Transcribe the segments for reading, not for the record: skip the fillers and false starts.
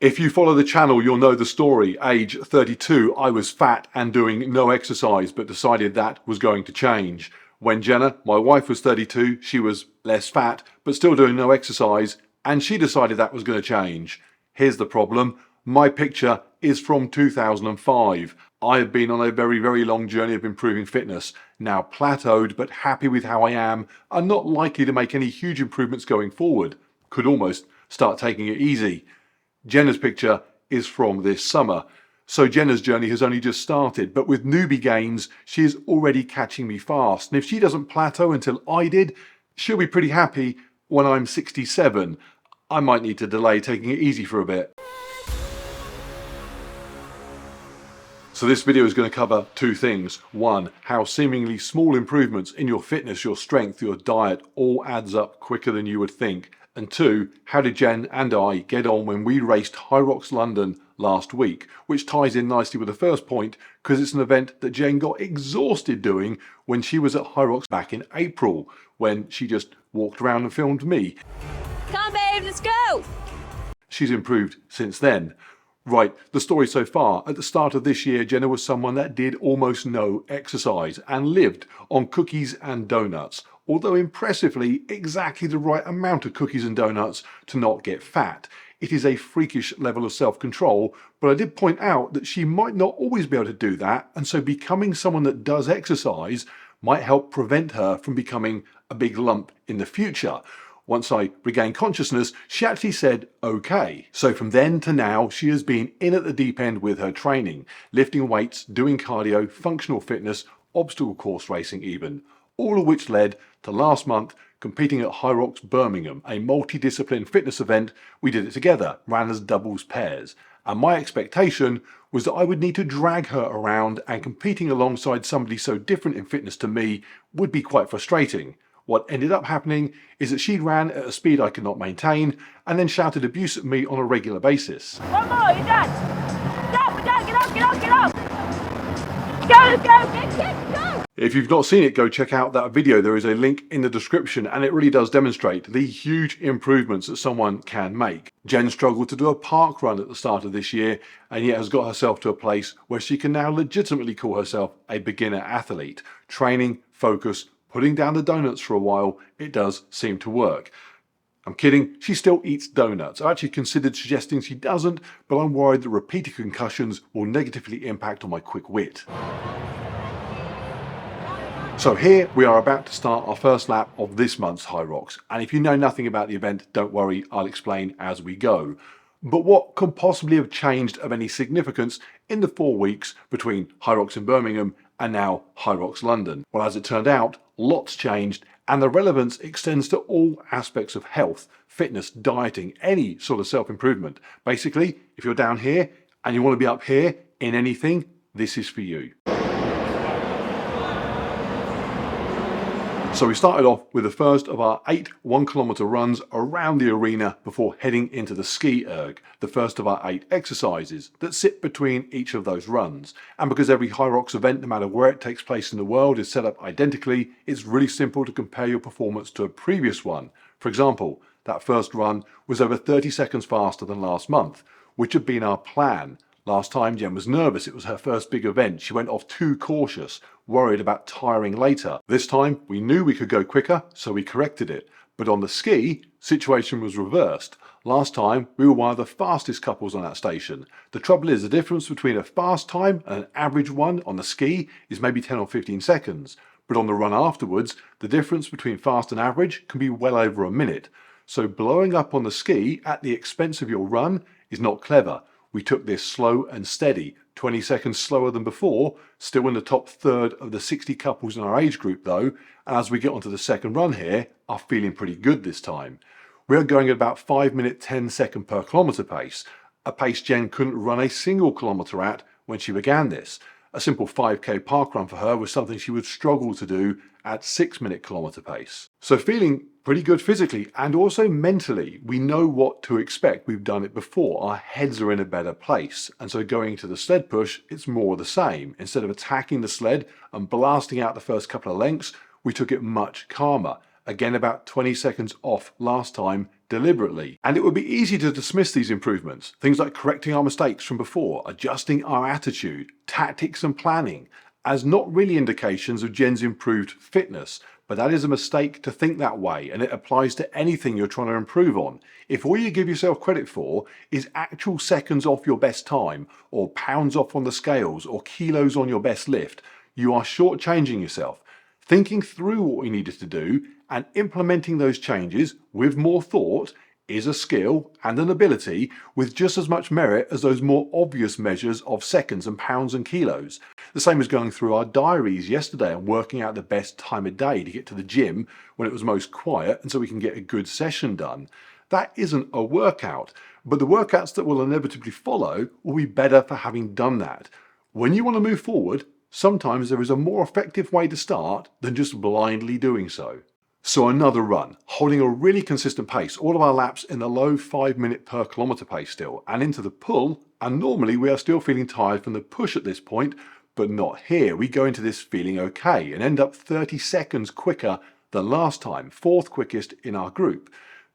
If you follow the channel, you'll know the story. Age 32, I was fat and doing no exercise, but decided that was going to change. When Jenna, my wife, was 32, she was less fat, but still doing no exercise, and she decided that was going to change. Here's the problem. My picture is from 2005. I have been on a very, very long journey of improving fitness. Now plateaued, but happy with how I am, and not likely to make any huge improvements going forward. Could almost start taking it easy. Jenna's picture is from this summer. So Jenna's journey has only just started, but with newbie gains, she is already catching me fast. And if she doesn't plateau until I did, she'll be pretty happy when I'm 67. I might need to delay taking it easy for a bit. So this video is going to cover two things. One, how seemingly small improvements in your fitness, your strength, your diet all adds up quicker than you would think. And two, how did Jen and I get on when we raced Hyrox London last week, which ties in nicely with the first point because it's an event that Jen got exhausted doing when she was at Hyrox back in April, when she just walked around and filmed me. Come on, babe, let's go! She's improved since then. Right, the story so far. At the start of this year, Jenna was someone that did almost no exercise and lived on cookies and donuts, although impressively exactly the right amount of cookies and donuts to not get fat. It is a freakish level of self-control, but I did point out that she might not always be able to do that, and so becoming someone that does exercise might help prevent her from becoming a big lump in the future. Once I regained consciousness, she actually said okay. So from then to now, she has been in at the deep end with her training, lifting weights, doing cardio, functional fitness, obstacle course racing even, all of which led to last month competing at Hyrox Birmingham, a multidiscipline fitness event. We did it together, ran as doubles pairs. And my expectation was that I would need to drag her around, and competing alongside somebody so different in fitness to me would be quite frustrating. What ended up happening is that she ran at a speed I could not maintain and then shouted abuse at me on a regular basis. One more, you're done! Stop, get up! Go! If you've not seen it, go check out that video. There is a link in the description, and it really does demonstrate the huge improvements that someone can make. Jen struggled to do a park run at the start of this year, and yet has got herself to a place where she can now legitimately call herself a beginner athlete. Training, focus, putting down the donuts for a while, it does seem to work. I'm kidding, she still eats donuts. I actually considered suggesting she doesn't, but I'm worried that repeated concussions will negatively impact on my quick wit. So here we are about to start our first lap of this month's Hyrox, and if you know nothing about the event, don't worry, I'll explain as we go. But what could possibly have changed of any significance in the 4 weeks between Hyrox in Birmingham and now Hyrox London? Well, as it turned out, lots changed, and the relevance extends to all aspects of health, fitness, dieting, any sort of self-improvement. Basically, if you're down here and you want to be up here in anything, this is for you. So we started off with the first of our 8 1-kilometer runs around the arena before heading into the ski erg, the first of our 8 exercises that sit between each of those runs. And because every Hyrox event, no matter where it takes place in the world, is set up identically, it's really simple to compare your performance to a previous one. For example, that first run was over 30 seconds faster than last month, which had been our plan. Last time Jen was nervous, it was her first big event. She went off too cautious, worried about tiring later. This time we knew we could go quicker, so we corrected it. But on the ski, situation was reversed. Last time we were one of the fastest couples on that station. The trouble is, the difference between a fast time and an average one on the ski is maybe 10 or 15 seconds. But on the run afterwards, the difference between fast and average can be well over a minute. So blowing up on the ski at the expense of your run is not clever. We took this slow and steady, 20 seconds slower than before, still in the top third of the 60 couples in our age group though, and as we get onto the second run here, are feeling pretty good this time. We are going at about 5-minute 10-second per kilometre pace, a pace Jen couldn't run a single kilometre at when she began this. A simple 5k park run for her was something she would struggle to do at 6-minute kilometre pace. So feeling pretty good physically and also mentally. We know what to expect. We've done it before. Our heads are in a better place. And so going to the sled push, it's more the same. Instead of attacking the sled and blasting out the first couple of lengths, we took it much calmer. Again, about 20 seconds off last time, deliberately. And it would be easy to dismiss these improvements, things like correcting our mistakes from before, adjusting our attitude, tactics and planning, as not really indications of Jen's improved fitness. But that is a mistake to think that way, and it applies to anything you're trying to improve on. If all you give yourself credit for is actual seconds off your best time, or pounds off on the scales, or kilos on your best lift, you are shortchanging yourself. Thinking through what we needed to do and implementing those changes with more thought is a skill and an ability with just as much merit as those more obvious measures of seconds and pounds and kilos. The same as going through our diaries yesterday and working out the best time of day to get to the gym when it was most quiet and so we can get a good session done. That isn't a workout, but the workouts that will inevitably follow will be better for having done that. When you want to move forward, sometimes there is a more effective way to start than just blindly doing so. So another run, holding a really consistent pace, all of our laps in the low 5 minute per kilometre pace still, and into the pull, and normally we are still feeling tired from the push at this point, but not here. We go into this feeling okay and end up 30 seconds quicker than last time, 4th quickest in our group.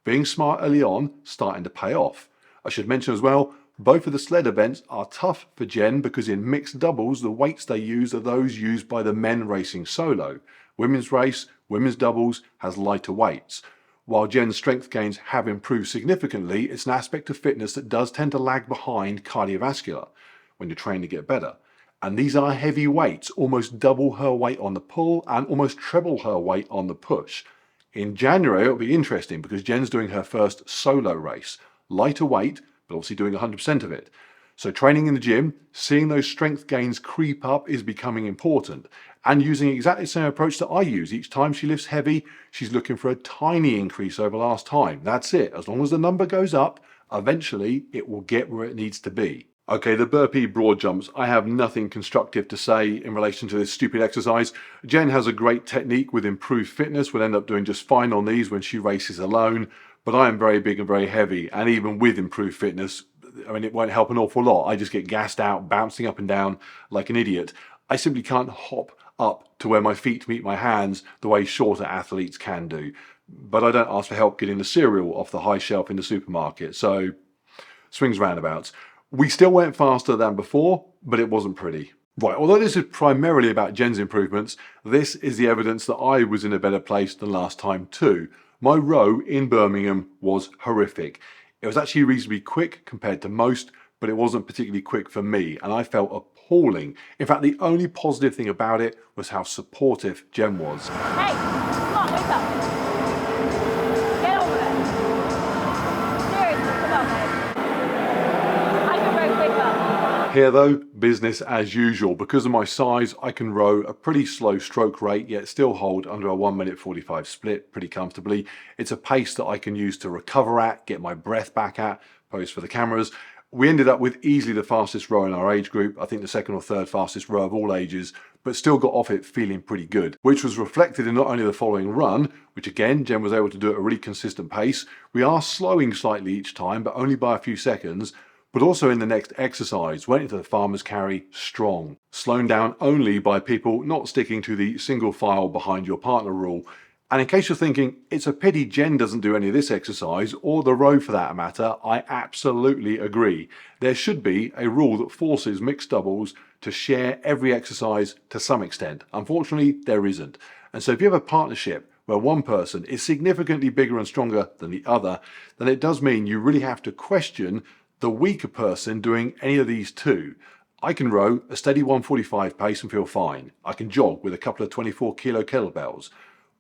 Being smart early on, starting to pay off. I should mention as well, both of the sled events are tough for Jen because in mixed doubles, the weights they use are those used by the men racing solo. Women's race, women's doubles has lighter weights. While Jen's strength gains have improved significantly, it's an aspect of fitness that does tend to lag behind cardiovascular when you're trying to get better. And these are heavy weights, almost double her weight on the pull and almost treble her weight on the push. In January, it'll be interesting because Jen's doing her first solo race. Lighter weight, but obviously doing 100% of it. So training in the gym, seeing those strength gains creep up is becoming important. And using exactly the same approach that I use. Each time she lifts heavy, she's looking for a tiny increase over last time. That's it. As long as the number goes up, eventually it will get where it needs to be. Okay, the burpee broad jumps, I have nothing constructive to say in relation to this stupid exercise. Jen has a great technique with improved fitness, will end up doing just fine on these when she races alone, but I am very big and very heavy, and even with improved fitness, I mean, it won't help an awful lot. I just get gassed out, bouncing up and down like an idiot. I simply can't hop up to where my feet meet my hands the way shorter athletes can do. But I don't ask for help getting the cereal off the high shelf in the supermarket, so swings roundabouts. We still went faster than before, but it wasn't pretty. Right, although this is primarily about Jen's improvements, this is the evidence that I was in a better place than last time too. My row in Birmingham was horrific. It was actually reasonably quick compared to most, but it wasn't particularly quick for me, and I felt appalling. In fact, the only positive thing about it was how supportive Jen was. Hey, come on, wake up. Get over it. Seriously, come on, mate. I can row quicker. Here though, business as usual. Because of my size, I can row a pretty slow stroke rate, yet still hold under a 1 minute 45 split pretty comfortably. It's a pace that I can use to recover at, get my breath back at, pose for the cameras. We ended up with easily the fastest row in our age group, I think the 2nd or 3rd fastest row of all ages, but still got off it feeling pretty good, which was reflected in not only the following run, which again, Jen was able to do at a really consistent pace. We are slowing slightly each time, but only by a few seconds, but also in the next exercise, went into the farmer's carry strong, slowing down only by people not sticking to the single file behind your partner rule. And in case you're thinking, it's a pity Jen doesn't do any of this exercise, or the row for that matter, I absolutely agree. There should be a rule that forces mixed doubles to share every exercise to some extent. Unfortunately, there isn't. And so if you have a partnership where one person is significantly bigger and stronger than the other, then it does mean you really have to question the weaker person doing any of these too. I can row a steady 145 pace and feel fine. I can jog with a couple of 24 kilo kettlebells.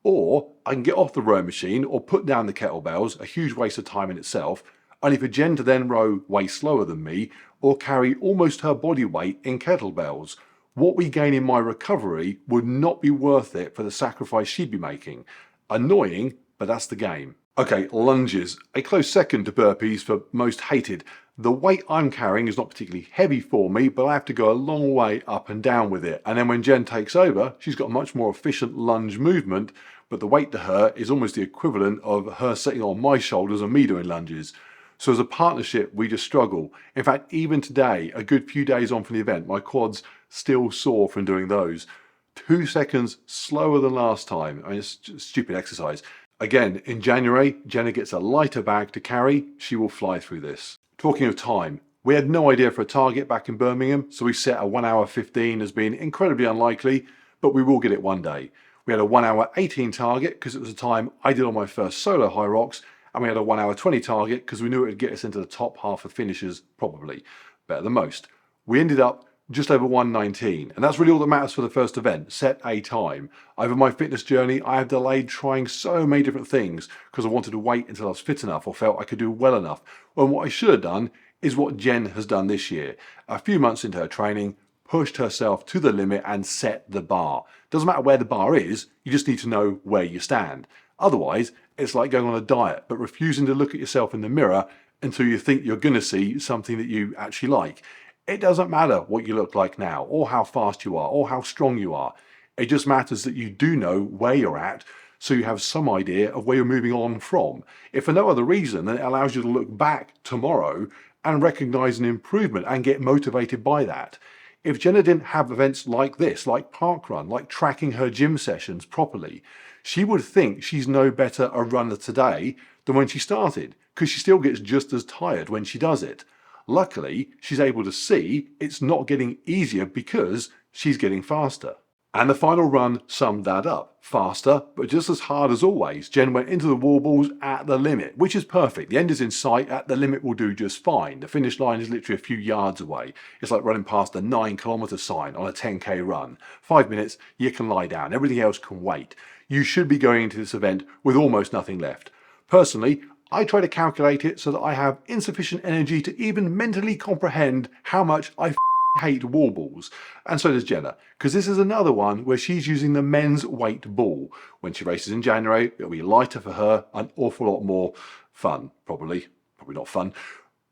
Or I can get off the row machine or put down the kettlebells, a huge waste of time in itself, only for Jen to then row way slower than me or carry almost her body weight in kettlebells. What we gain in my recovery would not be worth it for the sacrifice she'd be making. Annoying, but that's the game. Okay, lunges. A close second to burpees for most hated. The weight I'm carrying is not particularly heavy for me, but I have to go a long way up and down with it. And then when Jen takes over, she's got a much more efficient lunge movement, but the weight to her is almost the equivalent of her sitting on my shoulders and me doing lunges. So as a partnership, we just struggle. In fact, even today, a good few days on from the event, my quads still sore from doing those. 2 seconds slower than last time. I mean, it's just stupid exercise. Again, in January, Jenna gets a lighter bag to carry. She will fly through this. Talking of time, we had no idea for a target back in Birmingham, so we set a 1 hour 15 as being incredibly unlikely, but we will get it one day. We had a 1 hour 18 target because it was the time I did on my first solo Hyrox, and we had a 1 hour 20 target because we knew it would get us into the top half of finishers, probably. Better than most. We ended up just over 1:19, and that's really all that matters for the first event. Set a time. Over my fitness journey, I have delayed trying so many different things because I wanted to wait until I was fit enough or felt I could do well enough. When what I should have done is what Jen has done this year. A few months into her training, pushed herself to the limit and set the bar. Doesn't matter where the bar is, you just need to know where you stand. Otherwise, it's like going on a diet, but refusing to look at yourself in the mirror until you think you're going to see something that you actually like. It doesn't matter what you look like now, or how fast you are, or how strong you are. It just matters that you do know where you're at, so you have some idea of where you're moving on from. If for no other reason, then it allows you to look back tomorrow and recognize an improvement and get motivated by that. If Jenna didn't have events like this, like parkrun, like tracking her gym sessions properly, she would think she's no better a runner today than when she started, because she still gets just as tired when she does it. Luckily, she's able to see it's not getting easier because she's getting faster. And the final run summed that up. Faster, but just as hard as always. Jen went into the wall balls at the limit, which is perfect. The end is in sight, at the limit will do just fine. The finish line is literally a few yards away. It's like running past a 9-kilometer sign on a 10k run. 5 minutes, you can lie down. Everything else can wait. You should be going into this event with almost nothing left. Personally, I try to calculate it so that I have insufficient energy to even mentally comprehend how much I hate wall balls. And so does Jenna, because this is another one where she's using the men's weight ball. When she races in January, it'll be lighter for her, an awful lot more fun, probably not fun.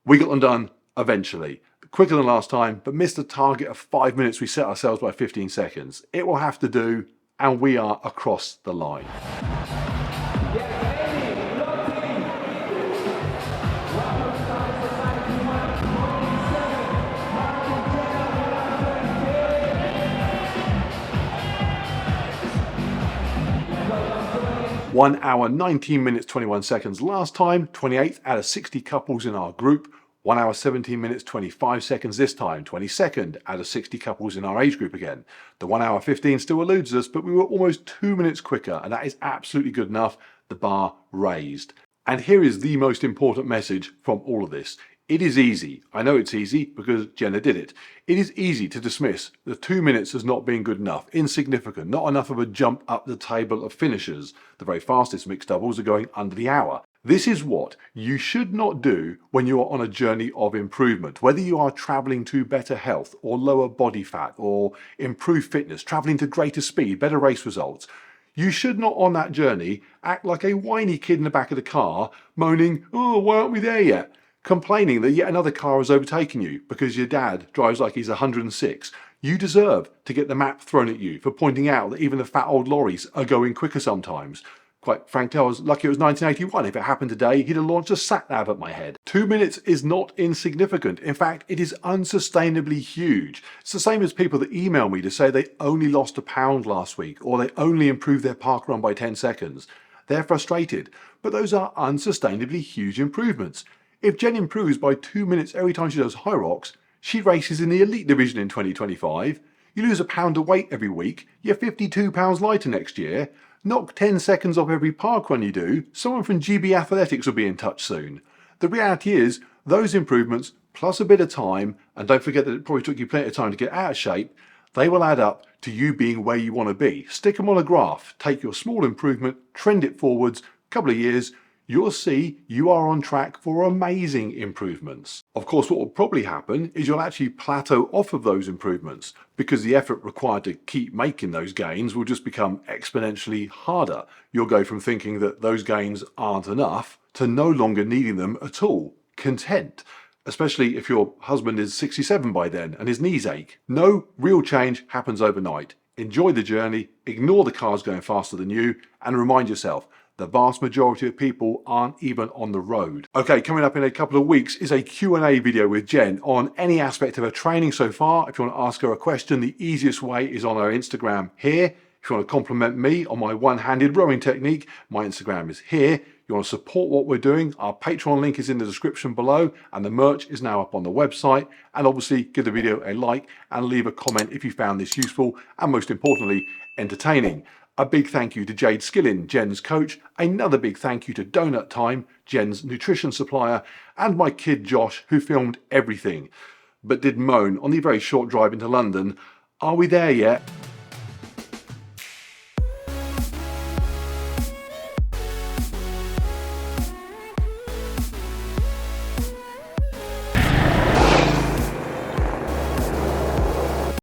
We got them done eventually. Quicker than last time, but missed a target of 5 minutes we set ourselves by 15 seconds. It will have to do, and we are across the line. 1 hour 19 minutes 21 seconds last time, 28th out of 60 couples in our group. 1 hour 17 minutes 25 seconds this time, 22nd out of 60 couples in our age group again. The 1 hour 15 still eludes us, but we were almost 2 minutes quicker, and that is absolutely good enough. The bar raised. And here is the most important message from all of this. It is easy. I know it's easy because Jenna did it. It is easy to dismiss the 2 minutes as not being good enough, insignificant, not enough of a jump up the table of finishers. The very fastest mixed doubles are going under the hour. This is what you should not do when you are on a journey of improvement, whether you are traveling to better health or lower body fat or improved fitness, traveling to greater speed, better race results. You should not on that journey act like a whiny kid in the back of the car moaning, "Oh, why aren't we there yet?" Complaining that yet another car has overtaken you because your dad drives like he's 106. You deserve to get the map thrown at you for pointing out that even the fat old lorries are going quicker sometimes. Quite frankly, I was lucky it was 1981. If it happened today, he'd have launched a sat-nav at my head. 2 minutes is not insignificant. In fact, it is unsustainably huge. It's the same as people that email me to say they only lost a pound last week or they only improved their park run by 10 seconds. They're frustrated, but those are unsustainably huge improvements. If Jen improves by 2 minutes every time she does Hyrox, she races in the elite division in 2025. You lose a pound of weight every week, you're 52 pounds lighter next year. Knock 10 seconds off every park run you do, someone from GB Athletics will be in touch soon. The reality is, those improvements, plus a bit of time, and don't forget that it probably took you plenty of time to get out of shape, they will add up to you being where you want to be. Stick them on a graph, take your small improvement, trend it forwards, a couple of years, you'll see you are on track for amazing improvements. Of course, what will probably happen is you'll actually plateau off of those improvements because the effort required to keep making those gains will just become exponentially harder. You'll go from thinking that those gains aren't enough to no longer needing them at all. Content. Especially if your husband is 67 by then and his knees ache. No real change happens overnight. Enjoy the journey, ignore the cars going faster than you, and remind yourself, the vast majority of people aren't even on the road. Okay, coming up in a couple of weeks is a Q&A video with Jen on any aspect of her training so far. If you want to ask her a question, the easiest way is on her Instagram here. If you want to compliment me on my one-handed rowing technique, my Instagram is here. You want to support what we're doing, our Patreon link is in the description below, and the merch is now up on the website. And obviously give the video a like and leave a comment if you found this useful and, most importantly, entertaining. A big thank you to Jade Skillin, Jen's coach. Another big thank you to Donut Time, Jen's nutrition supplier, and my kid Josh, who filmed everything, but did moan on the very short drive into London, "Are we there yet?"